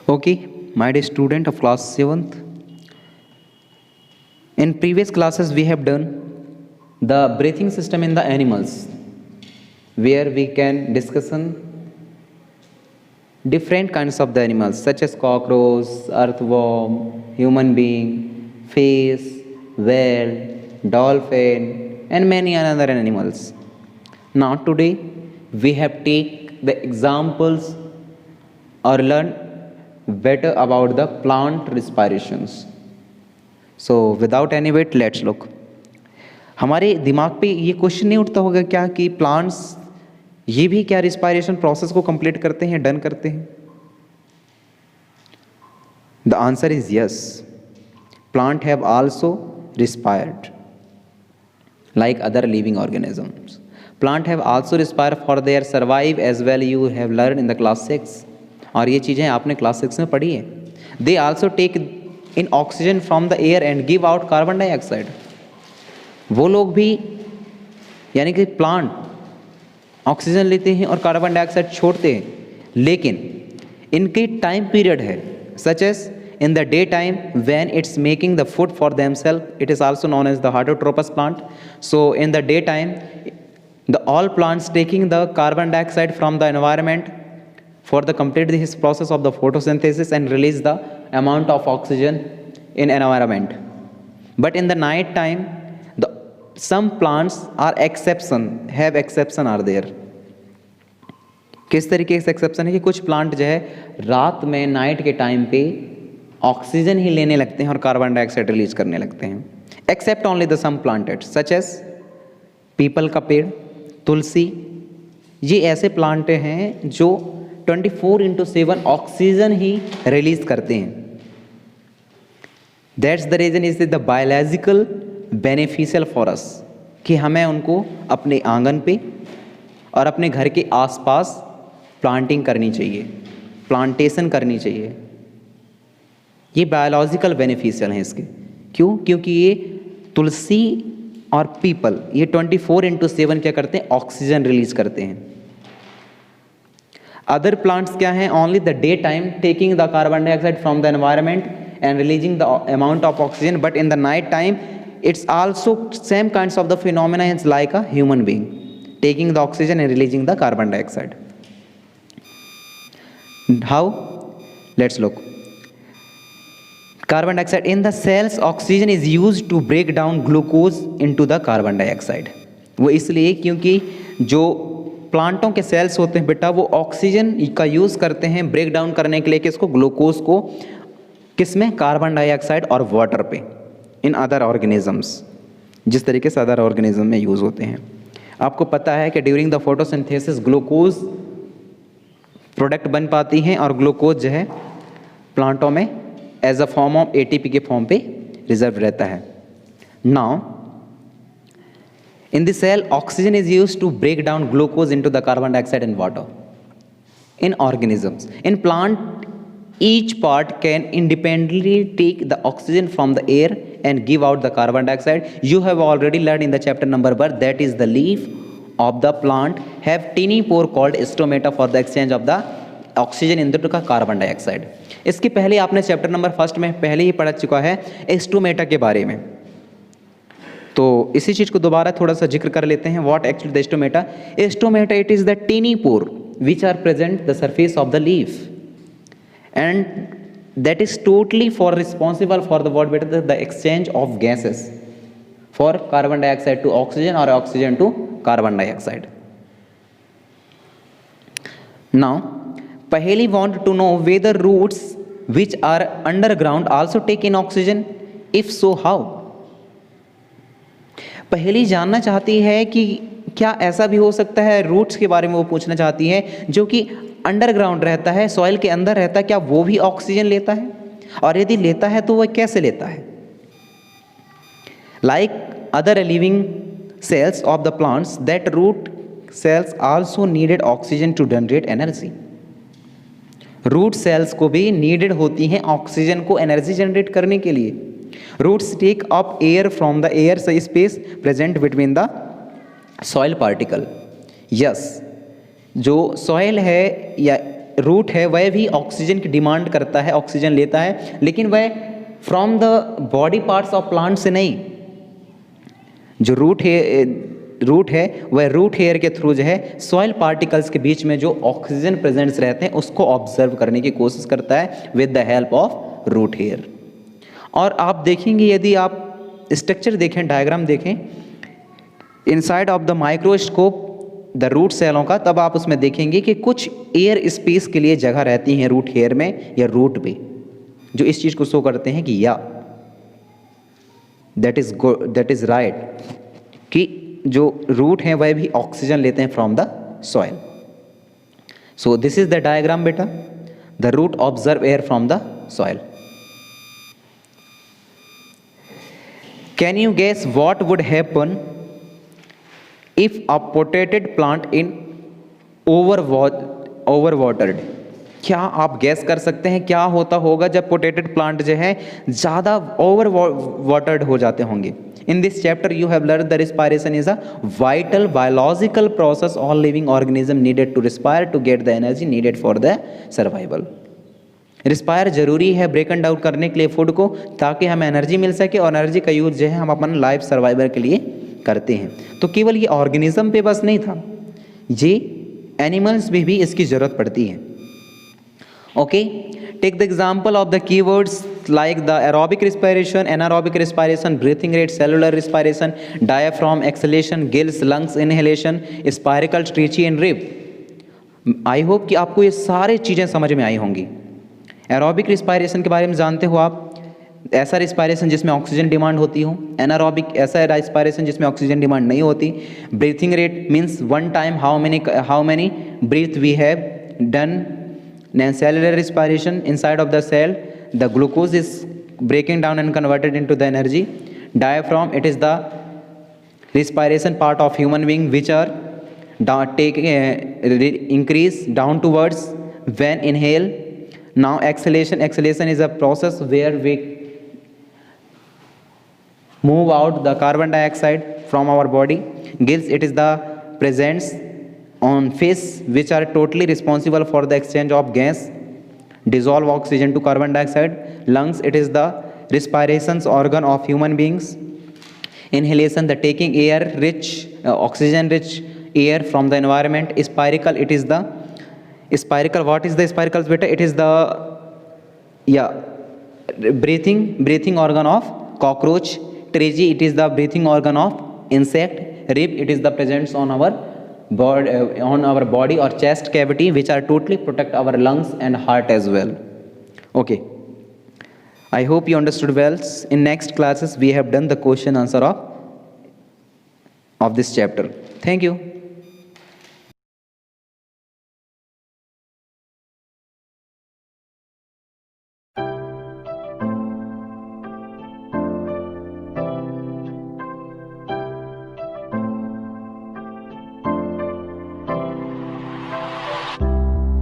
Okay, my dear student of class 7th. In previous classes, we have done the breathing system in the animals, where we can discuss on different kinds of the animals, such as cockroach, earthworm, human being, fish, whale, dolphin, and many other animals. Now today, we have take the examples or learn better about the plant respirations. So without any wait, let's look. हमारे दिमाग पे ये question नहीं उठता होगा क्या कि plants ये भी क्या रिस्पायरेशन प्रोसेस को कंप्लीट करते हैं, डन करते हैं? The answer is yes. Plant have also respired like other living organisms. Plant have also respired for their survive as well. You have learned in the class 6. और ये चीज़ें आपने class 6 में पढ़ी है. They also take in oxygen from the air and give out carbon dioxide. वो लोग भी यानी कि प्लांट ऑक्सीजन लेते हैं और कार्बन डाइऑक्साइड छोड़ते हैं, लेकिन इनकी टाइम पीरियड है such as in the daytime when it's making the food for themselves. It is also known as the heterotropous plant. So in the daytime, the all plants taking the carbon dioxide from the environment for the complete this process of the photosynthesis and release the amount of oxygen in environment. But in the night time, the some plants are have exception are there. किस तरीके से exception है कि कुछ plant जो है रात में नाइट के टाइम पे ऑक्सीजन ही लेने लगते हैं और कार्बन डाइऑक्साइड रिलीज करने लगते हैं. Except only the some planted such as पीपल का पेड़, तुलसी, ये ऐसे प्लांट हैं जो 24/7 ऑक्सीजन ही रिलीज करते हैं. That's the reason is the biological beneficial for us कि हमें उनको अपने आंगन पे और अपने घर के आसपास प्लांटिंग करनी चाहिए, प्लांटेशन करनी चाहिए. ये बायोलॉजिकल बेनिफिशियल हैं इसके. क्यों? क्योंकि ये तुलसी और पीपल ये 24/7 क्या करते हैं? ऑक्सीजन रिलीज करते हैं. अदर प्लांट्स क्या हैं? Only the day time taking the carbon dioxide from the environment and releasing the amount of oxygen. But in the night time it's also same kinds of the phenomena is like a human being taking the oxygen and releasing the carbon dioxide. How? Let's look. Carbon dioxide in the cells, oxygen is used to break down glucose into the carbon dioxide. वो इसलिए क्योंकि जो प्लांटों के sales होते हैं बेटा वो ऑक्सीजन का यूज़ करते हैं ब्रेक डाउन करने के लिए किसको? ग्लूकोज को. किस में? कार्बन डाइऑक्साइड और वाटर पे. इन अदर ऑर्गेनिजम्स जिस तरीके से अदर ऑर्गेनिज्म में यूज़ होते हैं. आपको पता है कि during the photosynthesis glucose product बन पाती हैं और ग्लूकोज जो है प्लांटों में as a form of ATP के फॉर्म पे रिजर्व रहता है. Now in the cell oxygen is used to break down glucose into the carbon dioxide and water. In organisms, in plant each part can independently take the oxygen from the air and give out the carbon dioxide. You have already learned in the chapter number 1 that is the leaf of the plant have tiny pore called stomata for the exchange of the oxygen in the carbon dioxide. इसके पहले आपने chapter number 1 में पहले ही पढ़ चुका है stomata के बारे में. तो इसी चीज़ को दोबारा थोड़ा सा जिक्र कर लेते हैं. What actually the stomata? Stomata it is the tiny pore which are present the surface of the leaf and that is totally for responsible for the what better the exchange of gases for carbon dioxide to oxygen or oxygen to carbon dioxide. Now Paheli want to know whether roots which are underground also take in oxygen. If so, how? पहली जानना चाहती है कि क्या ऐसा भी हो सकता है, रूट्स के बारे में वो पूछना चाहती है जो कि अंडरग्राउंड रहता है, सॉइल के अंदर रहता है, क्या वो भी ऑक्सीजन लेता है और यदि लेता है तो वह कैसे लेता है? Like other living cells of the plants that root cells also needed oxygen to generate energy. Root cells को भी नीडेड होती हैं ऑक्सीजन को एनर्जी जनरेट करने के लिए. Roots take up air from the air space present between the soil particle. Yes, जो soil है या रूट है वह भी ऑक्सीजन की डिमांड करता है, ऑक्सीजन लेता है, लेकिन वह from the body parts of plant से नहीं। जो रूट है वह रूट हेयर के थ्रू जो है सॉइल पार्टिकल्स के बीच में जो ऑक्सीजन प्रेजेंट्स रहते हैं उसको ऑब्जर्व करने की कोशिश करता है with the help of root hair. और आप देखेंगे, यदि आप स्ट्रक्चर देखें, डायग्राम देखें inside of the microscope the root सेलों का, तब आप उसमें देखेंगे कि कुछ एयर स्पेस के लिए जगह रहती है रूट हेयर में या रूट पे, जो इस चीज़ को शो करते हैं कि या दैट इज राइट कि जो रूट हैं वह भी ऑक्सीजन लेते हैं from the soil. So this is the diagram बेटा, the root observe air from the soil. Can you guess what would happen if a potted plant in overwatered? क्या आप गैस कर सकते हैं क्या होता होगा जब पोटेटेड प्लांट जो है ज़्यादा ओवर वाटर्ड हो जाते होंगे? In this chapter you have learned that respiration is a vital biological process all living organism needed to respire to get the energy needed for the survival. Respire जरूरी है ब्रेकन down करने के लिए food को, ताकि हमें एनर्जी मिल सके, और एनर्जी का यूज जो है हम अपन लाइफ सर्वाइवल के लिए करते हैं। तो केवल ये ऑर्गेनिज्म पे बस नहीं था, ये एनिमल्स में भी इसकी ज़रूरत पड़ती है। Okay, take the example of the keywords like the aerobic respiration, anaerobic respiration, breathing rate, cellular respiration, diaphragm, exhalation, gills, lungs, inhalation, spiracle, trachea and rib. I hope कि आपको ये सारी चीज़ें समझ में आई होंगी। एरोबिक रिस्पायरेशन के बारे में जानते हो आप, ऐसा रिस्पायरेशन जिसमें ऑक्सीजन डिमांड होती हो। एनारोबिक ऐसा रिस्पायरेशन जिसमें ऑक्सीजन डिमांड नहीं होती। Breathing rate means one time how many breath we have done. Then cellular respiration, inside of the cell the glucose is breaking down and converted into the energy. Diaphragm, it is the respiration part of human being which are increase down towards when inhale. Now exhalation is a process where we move out the carbon dioxide from our body. Gills, it is the presence on fish which are totally responsible for the exchange of gas, dissolve oxygen to carbon dioxide. Lungs, it is the respirations organ of human beings. Inhalation, the taking air rich oxygen rich air from the environment. Spiracle, it is the spiracle. What is the spiracles beta? It is the breathing organ of cockroach. Trachea, it is the breathing organ of insect. Rib, it is the presence on our body or chest cavity, which are totally protect our lungs and heart as well. Okay, I hope you understood well. In next classes we have done the question answer of this chapter. Thank you.